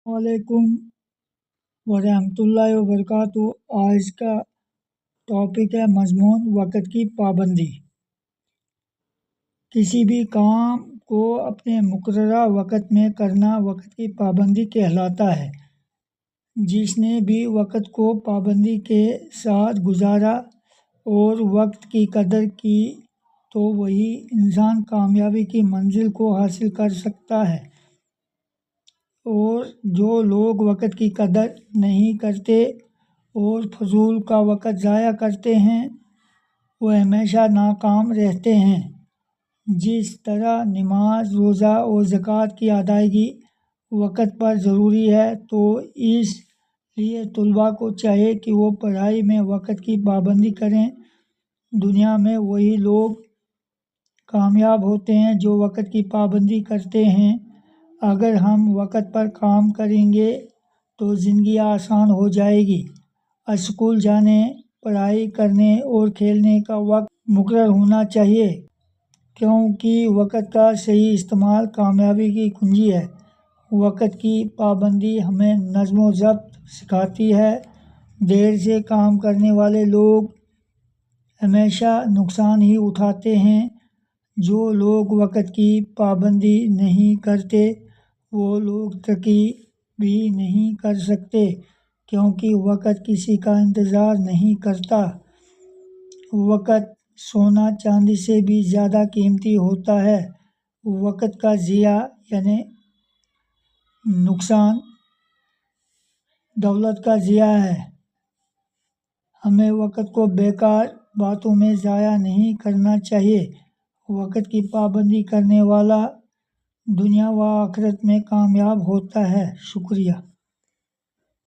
वालेकुम वरहमतुल्लाहि वबरकातुहू। आज का टॉपिक है मजमून वक़्त की पाबंदी। किसी भी काम को अपने मुकर्ररा वक़्त में करना वक़्त की पाबंदी कहलाता है। जिसने भी वक़्त को पाबंदी के साथ गुजारा और वक़्त की कदर की तो वही इंसान कामयाबी की मंजिल को हासिल कर सकता है। और जो लोग वक़्त की कदर नहीं करते और फजूल का वक़्त ज़ाया करते हैं वह हमेशा नाकाम रहते हैं। जिस तरह नमाज, रोज़ा और ज़कात की अदायगी वक़्त पर ज़रूरी है तो इसलिए तलबा को चाहिए कि वो पढ़ाई में वक़्त की पाबंदी करें। दुनिया में वही लोग कामयाब होते हैं जो वक़्त की पाबंदी करते हैं। अगर हम वक़्त पर काम करेंगे तो ज़िंदगी आसान हो जाएगी। स्कूल जाने, पढ़ाई करने और खेलने का वक्त मुकर्रर होना चाहिए क्योंकि वक़्त का सही इस्तेमाल कामयाबी की कुंजी है। वक़्त की पाबंदी हमें नज़्म व ज़ब्त सिखाती है। देर से काम करने वाले लोग हमेशा नुकसान ही उठाते हैं। जो लोग वक़्त की पाबंदी नहीं करते वो लोग तरक्की भी नहीं कर सकते क्योंकि वक़्त किसी का इंतज़ार नहीं करता। वक़्त सोना चांदी से भी ज़्यादा कीमती होता है। वक़्त का ज़िया यानी नुकसान दौलत का ज़िया है। हमें वक़्त को बेकार बातों में ज़ाया नहीं करना चाहिए। वक़्त की पाबंदी करने वाला दुनिया व आखिरत में कामयाब होता है। शुक्रिया।